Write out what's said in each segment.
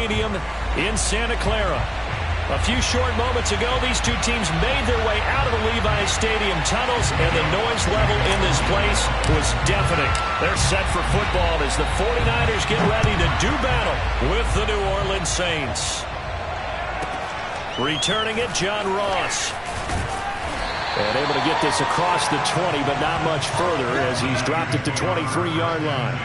Stadium in Santa Clara. A few short moments ago, these two teams made their way out of the Levi Stadium tunnels, and the noise level in this place was deafening. They're set for football as the 49ers get ready to do battle with the New Orleans Saints. Returning it, John Ross. And able to get this across the 20, but not much further as he's dropped it to 23-yard line.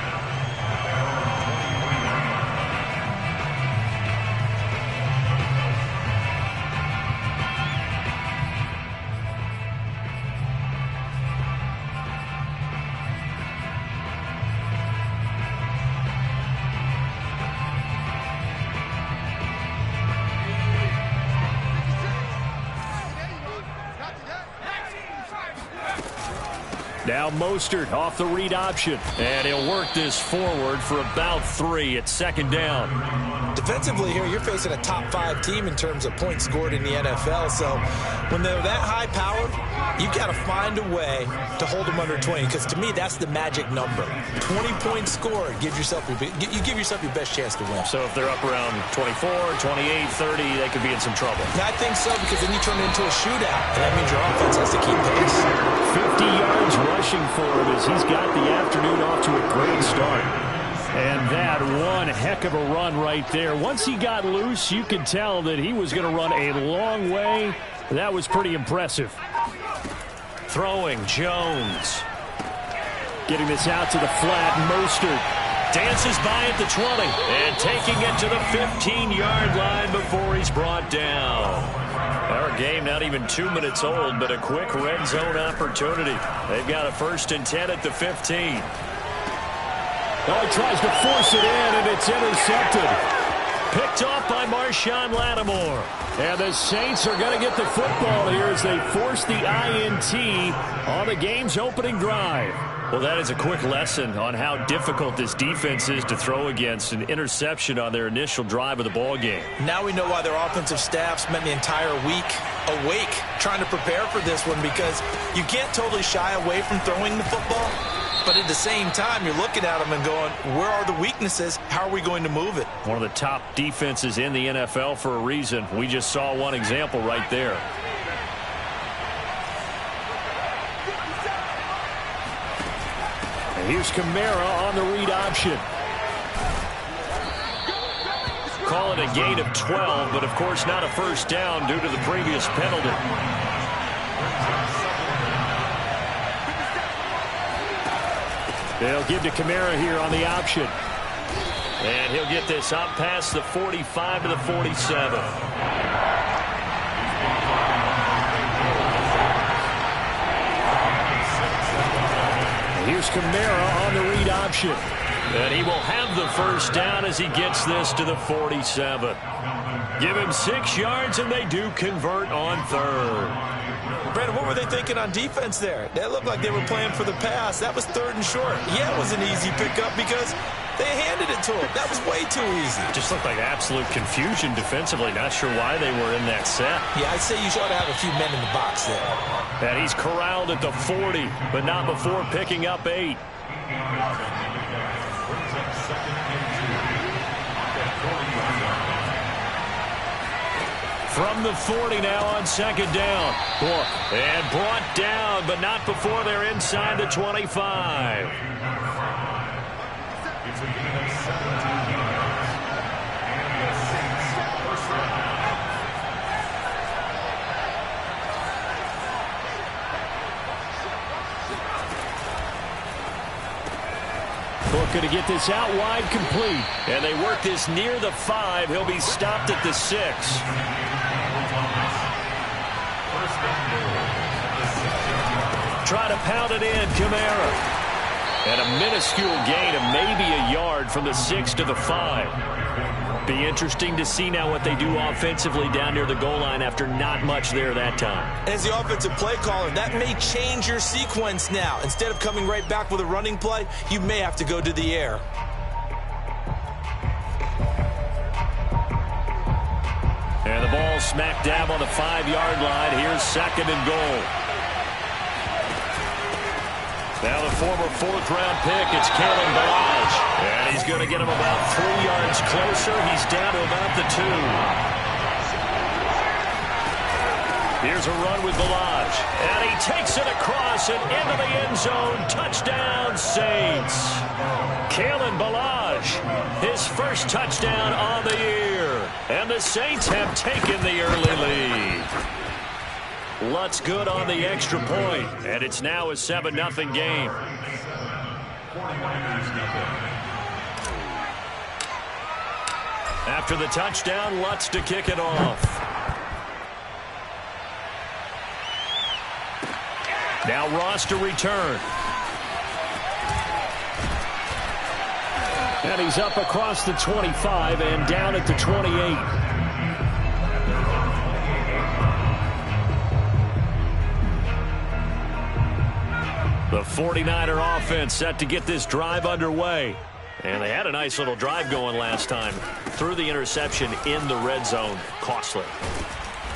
Now Mostert off the read option, and he'll work this forward for about 3 at second down. Defensively here, you're facing a top 5 team in terms of points scored in the NFL, so when they're that high powered, you've got to find a way to hold them under 20, because to me, that's the magic number. 20 points scored, you give yourself your best chance to win. So if they're up around 24, 28, 30, they could be in some trouble. Yeah, I think so, because then you turn it into a shootout, and that means your offense has to keep pace. 50 yards rushing for him as he's got the afternoon off to a great start. And that one heck of a run right there. Once he got loose, you could tell that he was going to run a long way. That was pretty impressive. Throwing, Jones. Getting this out to the flat, Mostert. Dances by at the 20 and taking it to the 15-yard line before he's brought down. Our game not even 2 minutes old, but a quick red zone opportunity. They've got a 1st and 10 at the 15. Oh, he tries to force it in, and it's intercepted. Picked off by Marshawn Lattimore. And the Saints are going to get the football here as they force the INT on the game's opening drive. Well, that is a quick lesson on how difficult this defense is to throw against. An interception on their initial drive of the ball game. Now we know why their offensive staff spent the entire week awake trying to prepare for this one, because you can't totally shy away from throwing the football. But at the same time, you're looking at them and going, where are the weaknesses? How are we going to move it? One of the top defenses in the NFL for a reason. We just saw one example right there. And here's Kamara on the read option. Call it a gain of 12, but of course not a first down due to the previous penalty. They'll give to Kamara here on the option. And he'll get this up past the 45 to the 47. Here's Kamara on the read option. And he will have the first down as he gets this to the 47. Give him 6 yards, and they do convert on 3rd. Brandon, what were they thinking on defense there? That looked like they were playing for the pass. That was 3rd and short. Yeah, it was an easy pickup because they handed it to him. That was way too easy. Just looked like absolute confusion defensively. Not sure why they were in that set. Yeah, I'd say you should have a few men in the box there. And he's corralled at the 40, but not before picking up 8. From the 40 now on 2nd down. And brought down, but not before they're inside the 25. Book going to get this out wide, complete. And they work this near the 5. He'll be stopped at the 6. Try to pound it in, Kamara. And a minuscule gain of maybe a yard from the 6 to the 5. Be interesting to see now what they do offensively down near the goal line after not much there that time. As the offensive play caller, that may change your sequence now. Instead of coming right back with a running play, you may have to go to the air. And the ball smack dab on the 5-yard line. Here's 2nd and goal. Now the former fourth-round pick, it's Kalen Balaj. And he's going to get him about 3 yards closer. He's down to about the 2. Here's a run with Balaj. And he takes it across and into the end zone. Touchdown, Saints. Kalen Balaj, his first touchdown on the year. And the Saints have taken the early lead. Lutz good on the extra point, and it's now a 7-0 game. After the touchdown, Lutz to kick it off. Now Ross to return. And he's up across the 25 and down at the 28. The 49er offense set to get this drive underway. And they had a nice little drive going last time. Threw the interception in the red zone. Costly.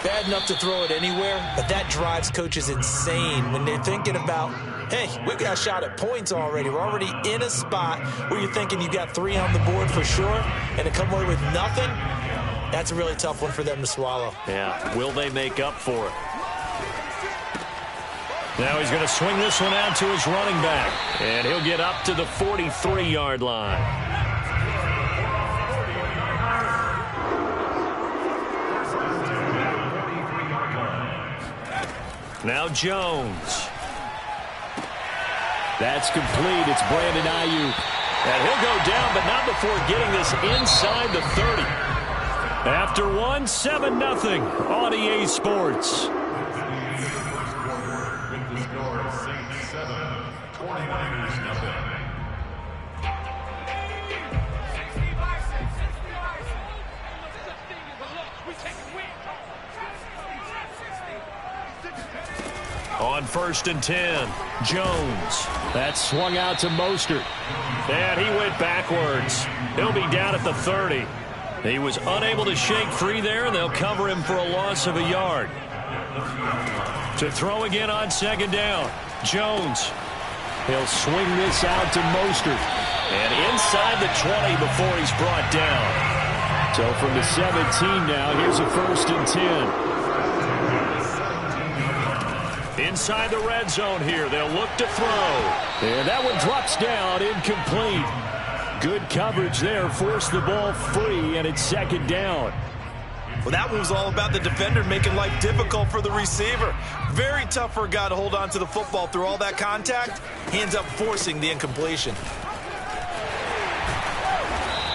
Bad enough to throw it anywhere, but that drives coaches insane when they're thinking about, hey, we've got a shot at points already. We're already in a spot where you're thinking you got 3 on the board for sure, and to come away with nothing, that's a really tough one for them to swallow. Yeah, will they make up for it? Now he's going to swing this one out to his running back. And he'll get up to the 43-yard line. Now Jones. That's complete. It's Brandon Ayuk. And he'll go down, but not before getting this inside the 30. After 7-0 on EA Sports. On 1st and 10, Jones. That swung out to Mostert. And he went backwards. He'll be down at the 30. He was unable to shake free there, and they'll cover him for a loss of a yard. To throw again on 2nd down, Jones. He'll swing this out to Mostert. And inside the 20 before he's brought down. So from the 17 now, here's a 1st and 10. Inside the red zone here. They'll look to throw. And that one drops down, incomplete. Good coverage there. Forced the ball free, and it's 2nd down. Well, that one was all about the defender making life difficult for the receiver. Very tough for a guy to hold on to the football through all that contact. He ends up forcing the incompletion.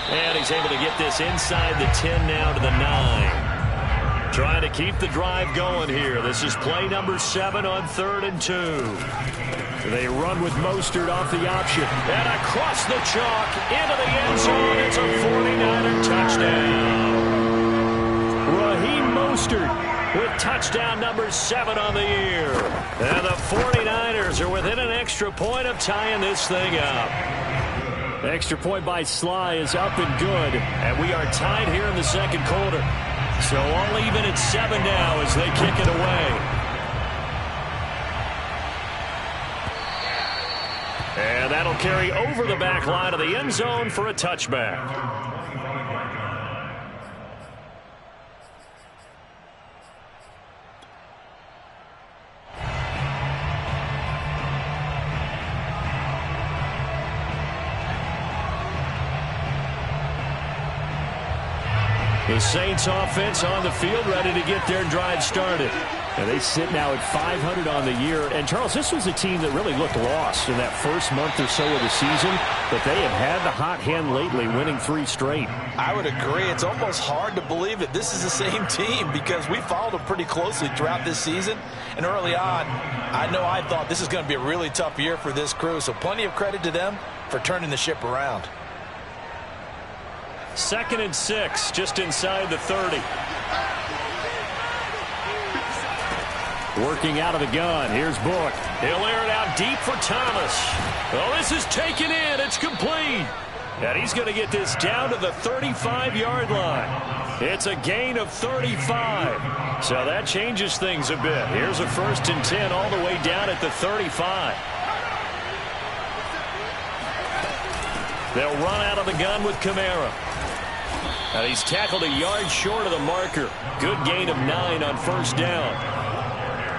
And he's able to get this inside the 10 now to the 9. Trying to keep the drive going here. This is play number 7 on 3rd and 2. They run with Mostert off the option. And across the chalk into the end zone. It's a 49er touchdown. Raheem Mostert with touchdown number 7 on the year. And the 49ers are within an extra point of tying this thing up. Extra point by Sly is up and good. And we are tied here in the 2nd quarter. So all even at 7 now as they kick it away. And that'll carry over the back line of the end zone for a touchback. The Saints offense on the field, ready to get their drive started. And they sit now at 500 on the year. And, Charles, this was a team that really looked lost in that first month or so of the season. But they have had the hot hand lately, winning 3 straight. I would agree. It's almost hard to believe that this is the same team because we followed them pretty closely throughout this season. And early on, I thought this is going to be a really tough year for this crew. So plenty of credit to them for turning the ship around. 2nd and 6, just inside the 30. Working out of the gun. Here's Book. He'll air it out deep for Thomas. Oh, this is taken in. It's complete. And he's going to get this down to the 35-yard line. It's a gain of 35. So that changes things a bit. Here's a 1st and 10 all the way down at the 35. They'll run out of the gun with Kamara. And he's tackled a yard short of the marker. Good gain of 9 on first down.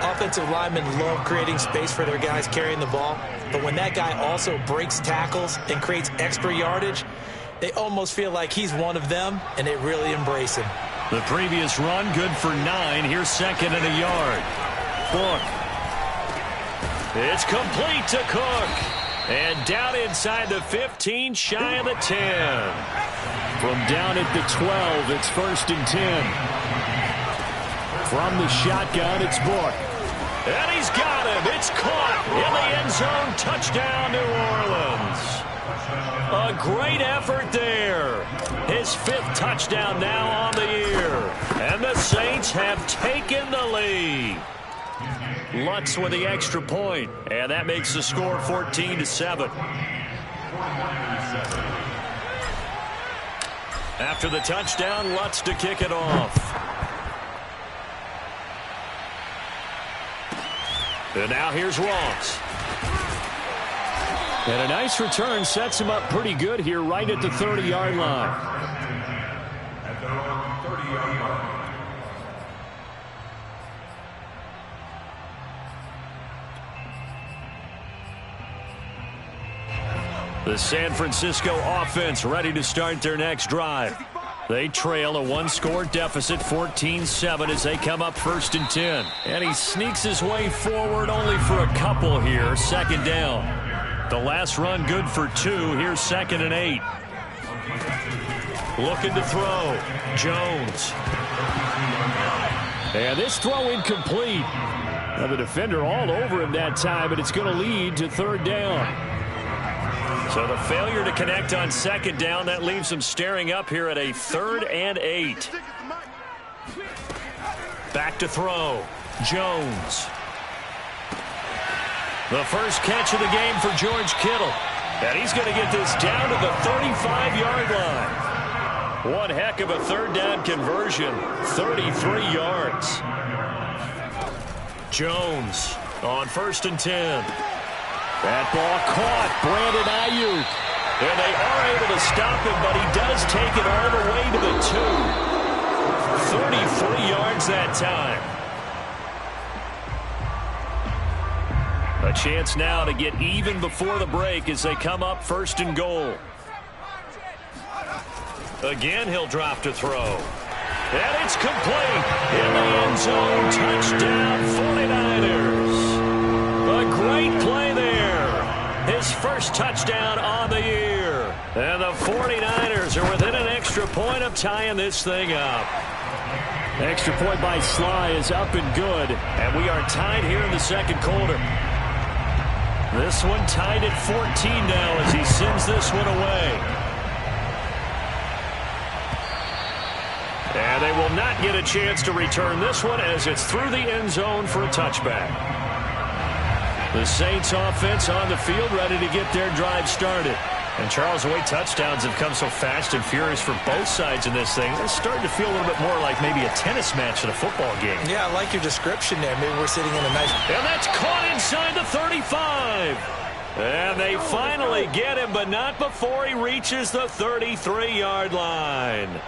Offensive linemen love creating space for their guys carrying the ball. But when that guy also breaks tackles and creates extra yardage, they almost feel like he's one of them, and they really embrace him. The previous run, good for 9. Here's second and a yard. Cook. It's complete to Cook. And down inside the 15, shy of the 10. From down at the 12, it's first and 10. From the shotgun, it's Book. And he's got him. It's caught in the end zone. Touchdown, New Orleans. A great effort there. His 5th touchdown now on the year. And the Saints have taken the lead. Lutz with the extra point. And that makes the score 14-7. After the touchdown, Lutz to kick it off. And now here's Ross. And a nice return sets him up pretty good here right at the 30-yard line. At the 30-yard line. The San Francisco offense ready to start their next drive. They trail a 1-score deficit, 14-7, as they come up first and 10. And he sneaks his way forward only for a couple here. Second down. The last run good for 2. Here's second and 8. Looking to throw. Jones. And this throw incomplete. Now the defender all over him that time, but it's going to lead to third down. So the failure to connect on second down, that leaves him staring up here at a 3rd and 8. Back to throw. Jones. The first catch of the game for George Kittle. And he's going to get this down to the 35-yard line. One heck of a third down conversion. 33 yards. Jones on first and 10. That ball caught. Brandon Ayuk. And they are able to stop him, but he does take it all the way to the 2. 33 yards that time. A chance now to get even before the break as they come up first and goal. Again, he'll drop to throw. And it's complete. In the end zone. Touchdown, 49ers. A great play there. His first touchdown on the year. And the 49ers are within an extra point of tying this thing up. Extra point by Sly is up and good. And we are tied here in the second quarter. This one tied at 14 now as he sends this one away. And they will not get a chance to return this one as it's through the end zone for a touchback. The Saints offense on the field ready to get their drive started. And Charles, the way touchdowns have come so fast and furious for both sides in this thing, it's starting to feel a little bit more like maybe a tennis match at a football game. Yeah, I like your description there. Maybe we're sitting in a nice... And that's caught inside the 35. And they finally get him, but not before he reaches the 33-yard line.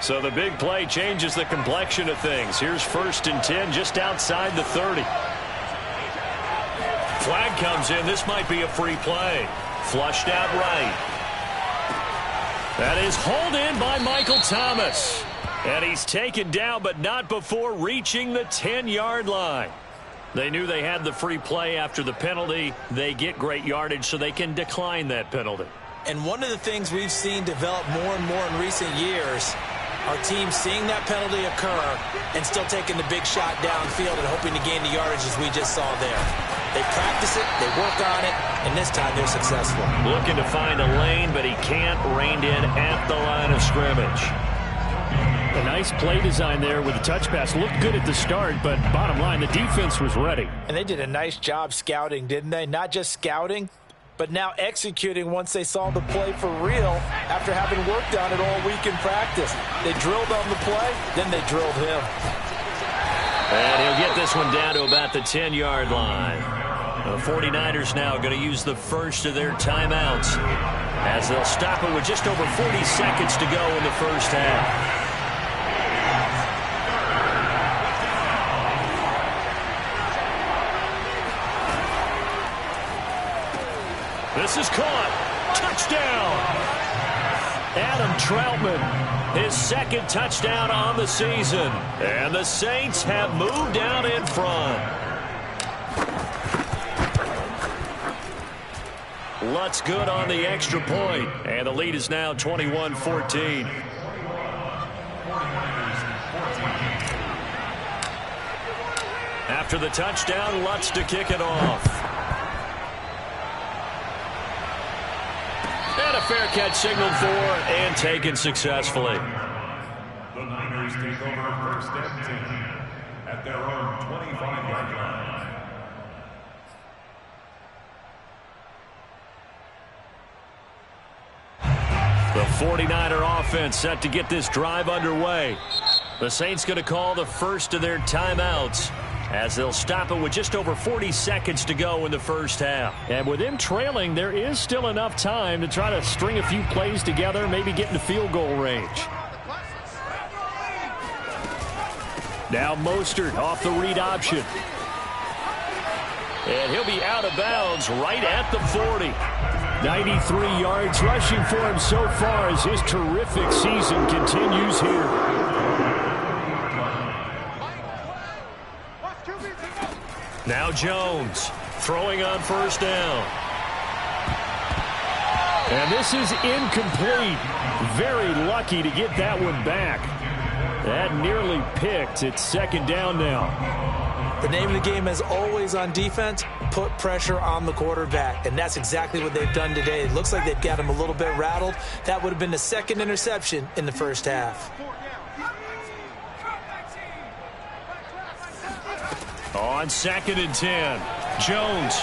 So the big play changes the complexion of things. Here's first and 10 just outside the 30. Flag comes in. This might be a free play. Flushed out right. That is hauled in by Michael Thomas. And he's taken down, but not before reaching the 10-yard line. They knew they had the free play after the penalty. They get great yardage, so they can decline that penalty. And one of the things we've seen develop more and more in recent years, our team seeing that penalty occur and still taking the big shot downfield and hoping to gain the yardage as we just saw there. They practice it, they work on it, and this time they're successful. Looking to find a lane, but he can't. Reined in at the line of scrimmage. A nice play design there with the touch pass. Looked good at the start, but bottom line, the defense was ready. And they did a nice job scouting, didn't they? Not just scouting, but now executing once they saw the play for real after having worked on it all week in practice. They drilled on the play, then they drilled him. And he'll get this one down to about the 10-yard line. The 49ers now going to use the first of their timeouts as they'll stop it with just over 40 seconds to go in the first half. This is caught. Touchdown. Adam Troutman, his second touchdown on the season. And the Saints have moved out in front. Lutz good on the extra point. And the lead is now 21-14. After the touchdown, Lutz to kick it off. And a fair catch signaled for and taken successfully. The Niners take over first and 10 at their own 25-yard line. The 49er offense set to get this drive underway. The Saints going to call the first of their timeouts as they'll stop it with just over 40 seconds to go in the first half. And with them trailing, there is still enough time to try to string a few plays together, maybe get into field goal range. Now Mostert off the read option. And he'll be out of bounds right at the 40. 93 yards rushing for him so far as his terrific season continues here. Now Jones throwing on first down. And this is incomplete. Very lucky to get that one back. That nearly picked. It's second down now. The name of the game is always on defense, put pressure on the quarterback. And that's exactly what they've done today. It looks like they've got him a little bit rattled. That would have been the second interception in the first half. On second and 10, Jones.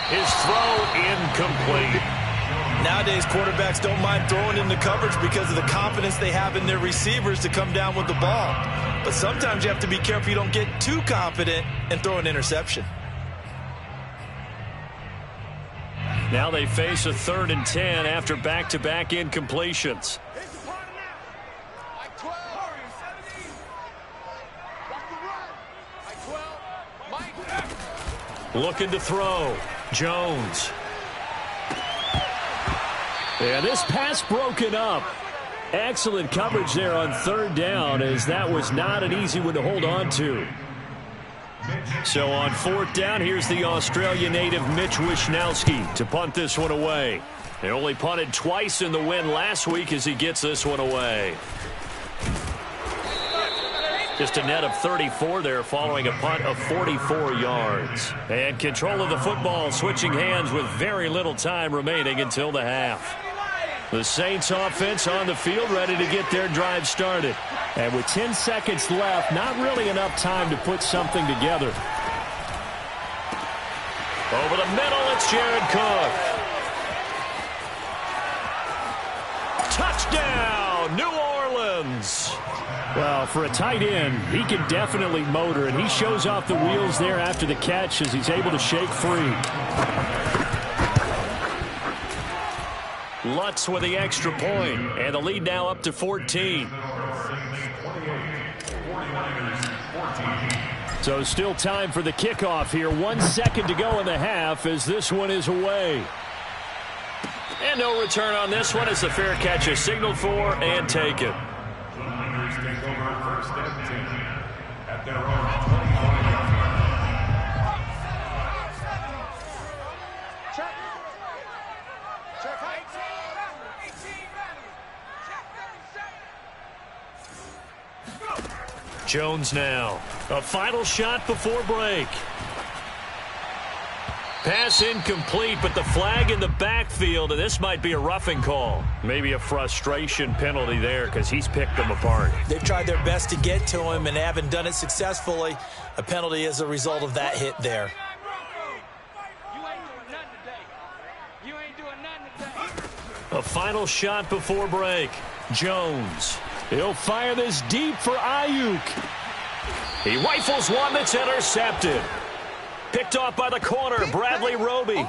His throw incomplete. Nowadays, quarterbacks don't mind throwing into coverage because of the confidence they have in their receivers to come down with the ball. But sometimes you have to be careful you don't get too confident and throw an interception. Now they face a 3rd and 10 after back-to-back incompletions. Looking to throw. Jones. And this pass broken up. Excellent coverage there on 3rd down, as that was not an easy one to hold on to. So on 4th down, here's the Australia native Mitch Wishnowsky to punt this one away. They only punted twice in the win last week as he gets this one away. Just a net of 34 there following a punt of 44 yards. And control of the football switching hands with very little time remaining until the half. The Saints offense on the field ready to get their drive started. And with 10 seconds left, not really enough time to put something together. Over the middle, it's Jared Cook. Touchdown, New Orleans. Well, for a tight end, he can definitely motor, and he shows off the wheels there after the catch as he's able to shake free. Lutz with the extra point, and the lead now up to 14. So still time for the kickoff here. 1 second to go in the half as this one is away. And no return on this one as the fair catch is signaled for and taken. The Niners take over first and 10 at their own 25-yard line. Jones now. A final shot before break. Pass incomplete, but the flag in the backfield, and this might be a roughing call. Maybe a frustration penalty there because he's picked them apart. They've tried their best to get to him and haven't done it successfully. A penalty as a result of that hit there. A final shot before break. Jones. He'll fire this deep for Ayuk. He rifles one that's intercepted. Picked off by the corner, Bradley Roby.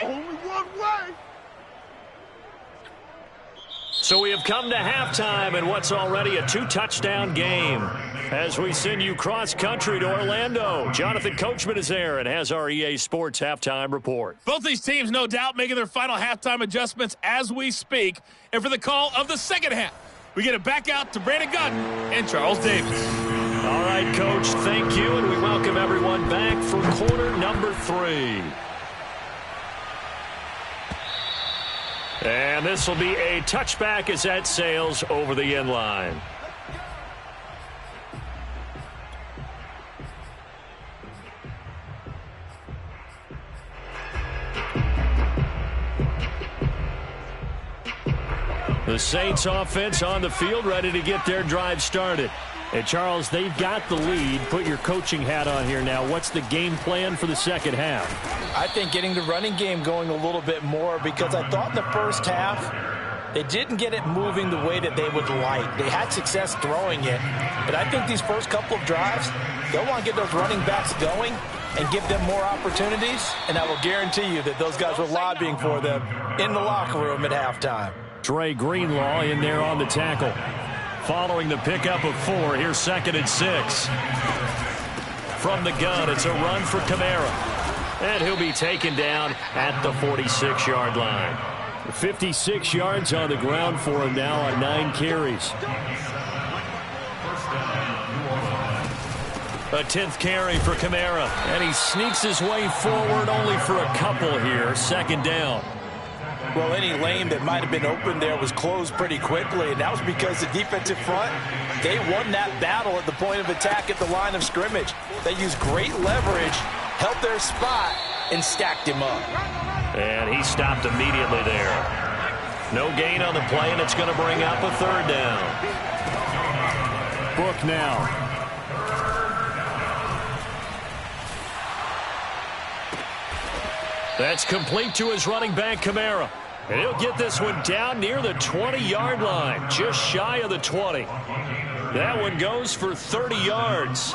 Only one way. So we have come to halftime in what's already a 2-touchdown game. As we send you cross-country to Orlando, Jonathan Coachman is there and has our EA Sports halftime report. Both these teams, no doubt, making their final halftime adjustments as we speak. And for the call of the second half, we get it back out to Brandon Gunn and Charles Davis. All right, Coach, thank you, and we welcome everyone back for quarter number 3. And this will be a touchback as that sails over the end line. The Saints offense on the field, ready to get their drive started. And Charles, they've got the lead. Put your coaching hat on here now. What's the game plan for the second half? I think getting the running game going a little bit more, because I thought in the first half they didn't get it moving the way that they would like. They had success throwing it, but I think these first couple of drives, they'll want to get those running backs going and give them more opportunities, and I will guarantee you that those guys were lobbying for them in the locker room at halftime. Dre Greenlaw in there on the tackle. Following the pickup of 4, here's 2nd and 6. From the gun, it's a run for Kamara. And he'll be taken down at the 46-yard line. 56 yards on the ground for him now on 9 carries. A 10th carry for Kamara. And he sneaks his way forward only for a couple here. 2nd down. Well, any lane that might have been open there was closed pretty quickly, and that was because the defensive front, they won that battle at the point of attack at the line of scrimmage. They used great leverage, held their spot, and stacked him up. And he stopped immediately there. No gain on the play, and it's going to bring up a 3rd down. Book now. That's complete to his running back, Kamara. And he'll get this one down near the 20-yard line, just shy of the 20. That one goes for 30 yards.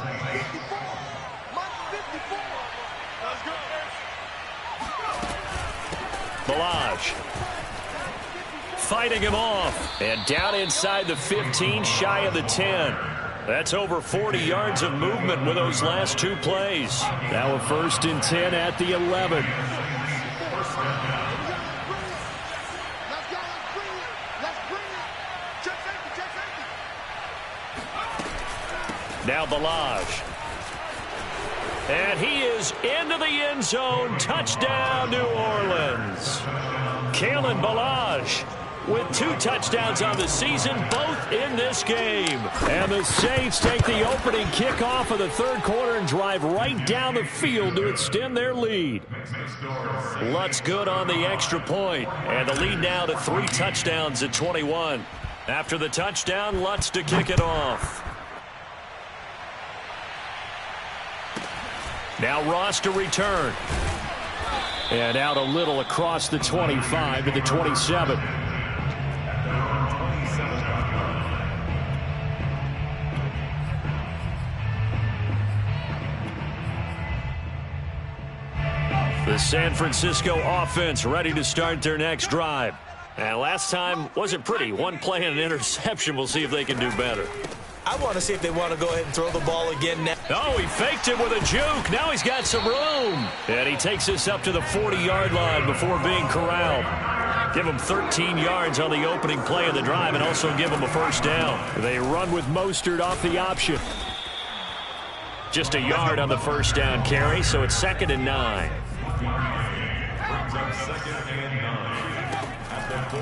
Balaj fighting him off. And down inside the 15, shy of the 10. That's over 40 yards of movement with those last 2 plays. Now a 1st and 10 at the 11. Now Balaj. And he is into the end zone. Touchdown, New Orleans. Kalen Balaj with 2 touchdowns on the season, both in this game. And the Saints take the opening kickoff of the 3rd quarter and drive right down the field to extend their lead. Lutz good on the extra point. And the lead now to 3 touchdowns at 21. After the touchdown, Lutz to kick it off. Now Ross to return. And out a little across the 25 to the 27. The San Francisco offense ready to start their next drive. And last time wasn't pretty. 1 play and an interception. We'll see if they can do better. I want to see if they want to go ahead and throw the ball again now. Oh, he faked it with a juke. Now he's got some room. And he takes us up to the 40-yard line before being corralled. Give him 13 yards on the opening play of the drive and also give him a 1st down. They run with Mostert off the option. Just a yard on the 1st down carry, so it's 2nd and 9.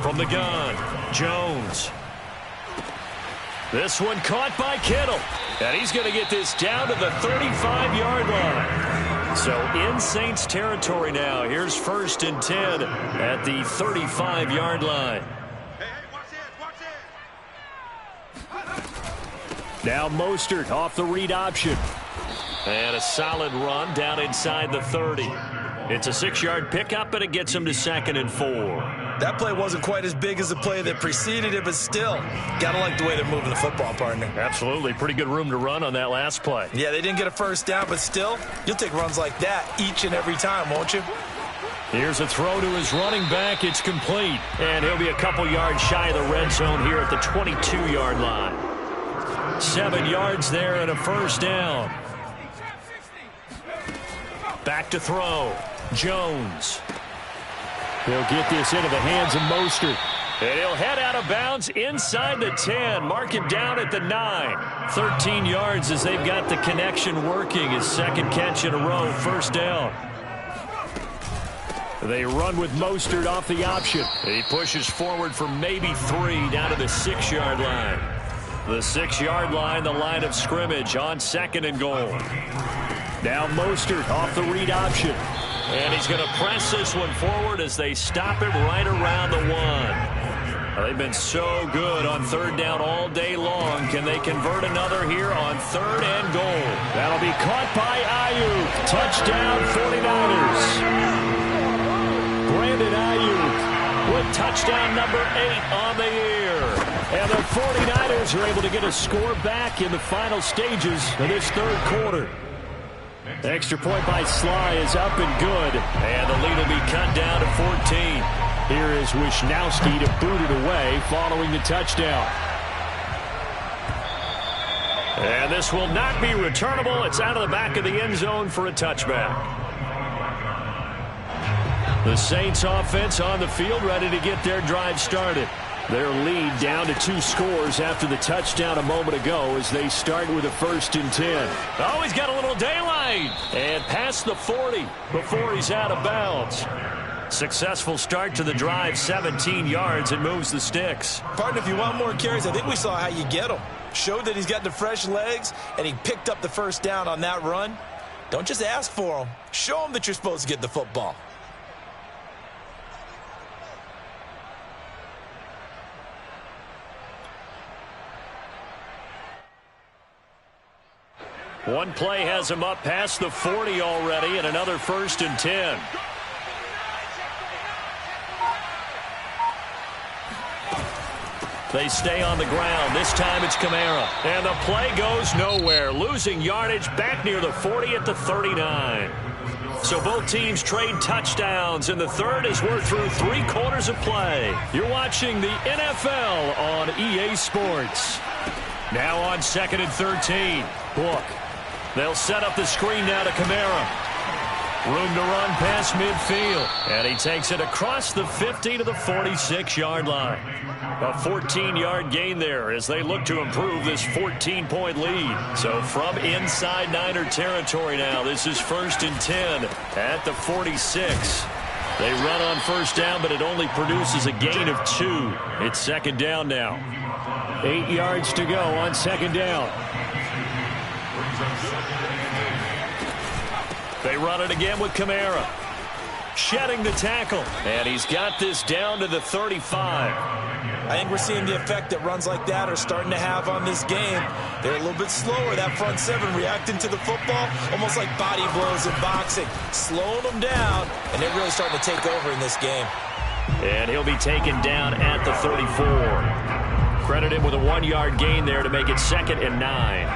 From the gun, Jones. This one caught by Kittle. And he's going to get this down to the 35-yard line. So in Saints territory now. Here's 1st and 10 at the 35-yard line. Now Mostert off the read option. And a solid run down inside the 30. It's a 6-yard pickup, and it gets him to 2nd and 4. That play wasn't quite as big as the play that preceded it, but still, got to like the way they're moving the football, partner. Absolutely. Pretty good room to run on that last play. Yeah, they didn't get a first down, but still, you'll take runs like that each and every time, won't you? Here's a throw to his running back. It's complete. And he'll be a couple yards shy of the red zone here at the 22-yard line. 7 yards there and a first down. Back to throw. Jones. He'll get this into the hands of Mostert. And he'll head out of bounds inside the 10. Mark it down at the 9. 13 yards as they've got the connection working. His second catch in a row. First down. They run with Mostert off the option. He pushes forward for maybe 3 down to the 6-yard line. The 6-yard line, the line of scrimmage on 2nd and goal. Now Mostert off the read option. And he's going to press this one forward as they stop him right around the 1. They've been so good on 3rd down all day long. Can they convert another here on 3rd and goal? That'll be caught by Ayuk. Touchdown 49ers. Brandon Ayuk with touchdown number 8 on the year. And the 49ers are able to get a score back in the final stages of this 3rd quarter. Extra point by Sly is up and good. And the lead will be cut down to 14. Here is Wisnowski to boot it away following the touchdown. And this will not be returnable. It's out of the back of the end zone for a touchback. The Saints offense on the field ready to get their drive started. Their lead down to 2 scores after the touchdown a moment ago as they start with a 1st and 10. Oh, he's got a little daylight. And past the 40 before he's out of bounds. Successful start to the drive, 17 yards, and moves the sticks. Partner, if you want more carries, I think we saw how you get them. Showed that he's got the fresh legs, and he picked up the first down on that run. Don't just ask for them. Show them that you're supposed to get the football. One play has him up past the 40 already, and another 1st and 10. They stay on the ground. This time it's Kamara. And the play goes nowhere. Losing yardage back near the 40 at the 39. So both teams trade touchdowns, and the 3rd as we're through 3 quarters of play. You're watching the NFL on EA Sports. Now on 2nd and 13. Book. They'll set up the screen now to Kamara. Room to run past midfield. And he takes it across the 50 to the 46-yard line. A 14-yard gain there as they look to improve this 14-point lead. So from inside Niner territory now, this is 1st and 10 at the 46. They run on 1st down, but it only produces a gain of 2. It's 2nd down now. 8 yards to go on 2nd down. They run it again with Kamara. Shedding the tackle. And he's got this down to the 35. I think we're seeing the effect that runs like that are starting to have on this game. They're a little bit slower, that front 7 reacting to the football, almost like body blows in boxing. Slowing them down, and they're really starting to take over in this game. And he'll be taken down at the 34. Credit him with a 1-yard gain there to make it 2nd and 9.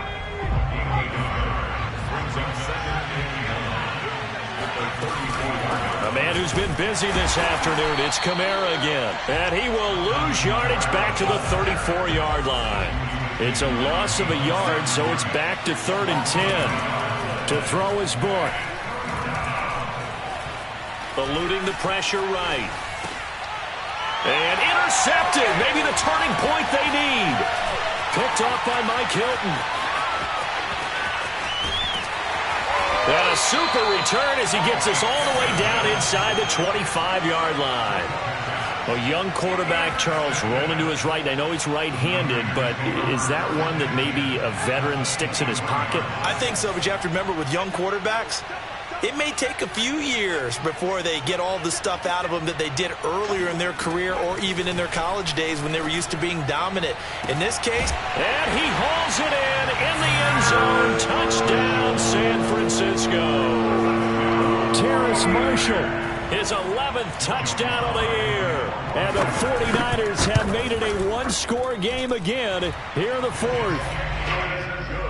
A man who's been busy this afternoon, it's Kamara again. And he will lose yardage back to the 34-yard line. It's a loss of a yard, so it's back to 3rd and 10. To throw his Book. Eluding the pressure right. And intercepted. Maybe the turning point they need. Picked off by Mike Hilton. And a super return as he gets us all the way down inside the 25-yard line. A young quarterback, Charles, rolling to his right. I know he's right-handed, but is that one that maybe a veteran sticks in his pocket? I think so, but you have to remember with young quarterbacks, it may take a few years before they get all the stuff out of them that they did earlier in their career or even in their college days when they were used to being dominant. In this case, and he hauls it in the end zone. Touchdown, San Francisco. Terrace Marshall his 11th touchdown of the year. And the 49ers have made it a one-score game again here in the fourth.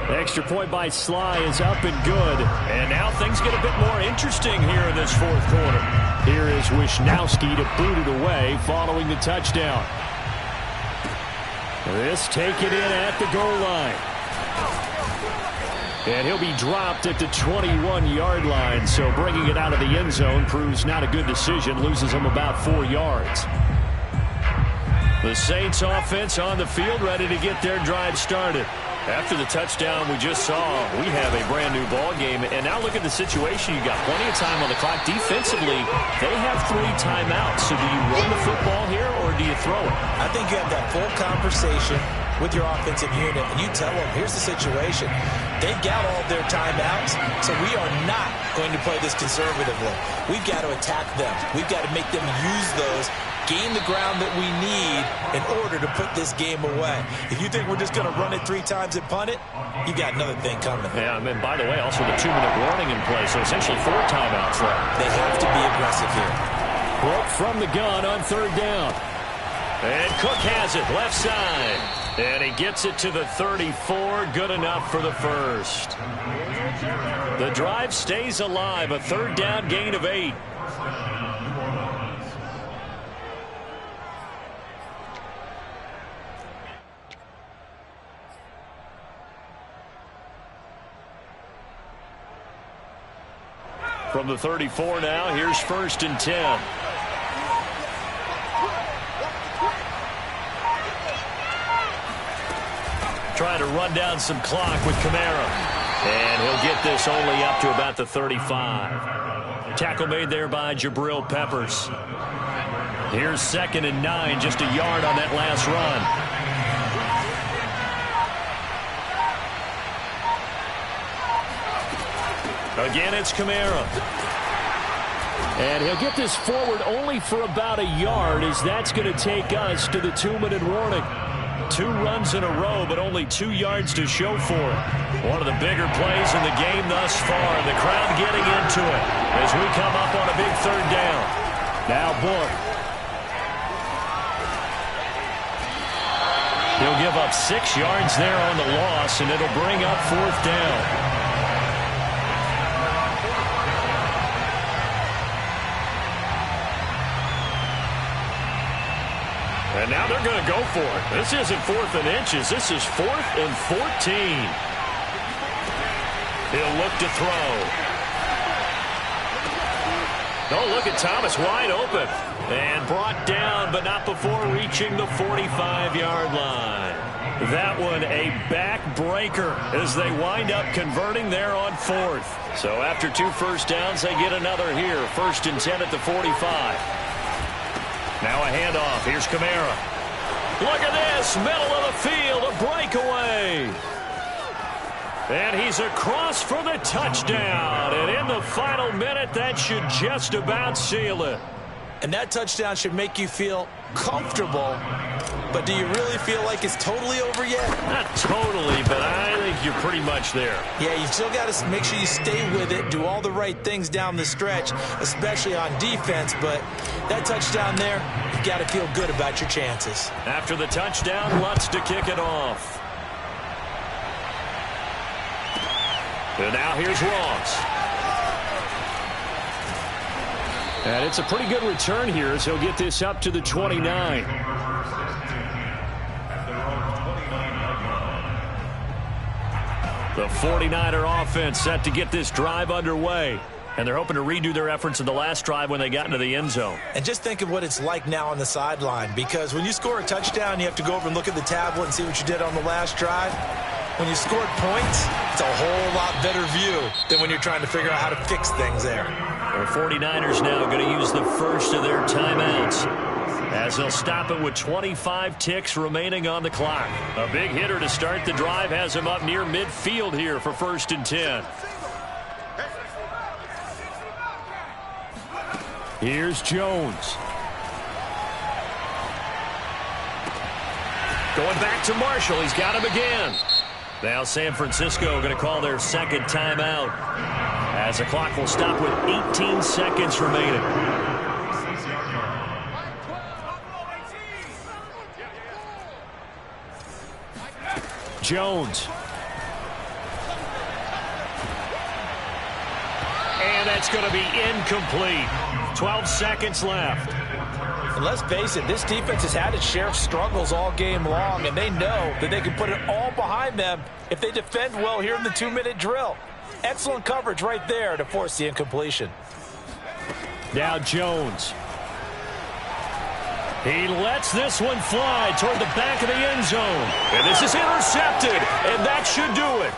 Extra point by Sly is up and good. And now things get a bit more interesting here in this fourth quarter. Here is Wisnowski to boot it away following the touchdown. This taken in at the goal line. And he'll be dropped at the 21-yard line. So bringing it out of the end zone proves not a good decision. Loses him about 4 yards. The Saints offense on the field ready to get their drive started. After the touchdown we just saw, we have a brand new ball game. And now look at the situation. You got plenty of time on the clock. Defensively, they have 3 timeouts. So do you run the football here or do you throw it? I think you have that full conversation with your offensive unit, and you tell them, here's the situation. They've got all their timeouts, so we are not going to play this conservatively. We've got to attack them. We've got to make them use those, gain the ground that we need in order to put this game away. If you think we're just going to run it 3 times and punt it, you got another thing coming. Yeah, and by the way, also the 2-minute warning in play, so essentially 4 timeouts left. They have to be aggressive here. Cook from the gun on 3rd down. And Cook has it left side. And he gets it to the 34. Good enough for the first. The drive stays alive. A 3rd down gain of 8. From the 34 now, here's 1st and 10. Trying to run down some clock with Kamara. And he'll get this only up to about the 35. Tackle made there by Jabril Peppers. Here's 2nd and 9, just a yard on that last run. Again, it's Kamara. And he'll get this forward only for about a yard, as that's going to take us to the 2-minute warning. 2 runs in a row, but only 2 yards to show for it. One of the bigger plays in the game thus far. The crowd getting into it as we come up on a big 3rd down. Now Book. He'll give up 6 yards there on the loss, and it'll bring up 4th down. And now they're going to go for it. This isn't 4th and inches. This is 4th and 14. He'll look to throw. Oh, look at Thomas wide open. And brought down, but not before reaching the 45-yard line. That one a backbreaker as they wind up converting there on 4th. So after 2 first downs, they get another here. 1st and 10 at the 45. Now a handoff. Here's Kamara. Look at this. Middle of the field. A breakaway. And he's across for the touchdown. And in the final minute, that should just about seal it. And that touchdown should make you feel comfortable. But do you really feel like it's totally over yet? Not totally, but I think you're pretty much there. Yeah, you still got to make sure you stay with it, do all the right things down the stretch, especially on defense. But that touchdown there, you've got to feel good about your chances. After the touchdown, Lutz to kick it off. And now here's Ross. And it's a pretty good return here as he'll get this up to the 29. The 49er offense set to get this drive underway. And they're hoping to redo their efforts in the last drive when they got into the end zone. And just think of what it's like now on the sideline, because when you score a touchdown, you have to go over and look at the tablet and see what you did on the last drive. When you scored points, it's a whole lot better view than when you're trying to figure out how to fix things there. The 49ers now going to use the first of their timeouts, as they'll stop it with 25 ticks remaining on the clock. A big hitter to start the drive has him up near midfield here for 1st and 10. Here's Jones. Going back to Marshall. He's got him again. Now San Francisco going to call their 2nd timeout, as the clock will stop with 18 seconds seconds remaining. Jones. And that's going to be incomplete. 12 seconds left. And let's face it, this defense has had its share of struggles all game long, and they know that they can put it all behind them if they defend well here in the 2-minute drill. Excellent coverage right there to force the incompletion. Now Jones. He lets this one fly toward the back of the end zone. And this is intercepted, and that should do it.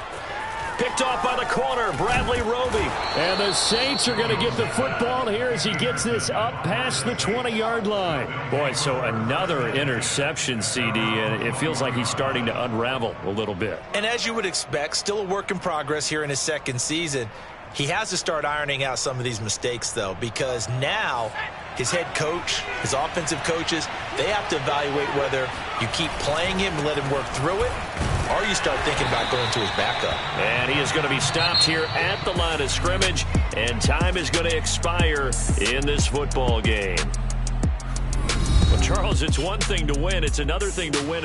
Picked off by the corner, Bradley Roby. And the Saints are going to get the football here as he gets this up past the 20-yard line. Boy, so another interception, CD, and it feels like he's starting to unravel a little bit. And as you would expect, still a work in progress here in his second season. He has to start ironing out some of these mistakes, though, because now his head coach, his offensive coaches, they have to evaluate whether you keep playing him and let him work through it, or you start thinking about going to his backup. And he is going to be stopped here at the line of scrimmage, and time is going to expire in this football game. Well, Charles, it's one thing to win. It's another thing to win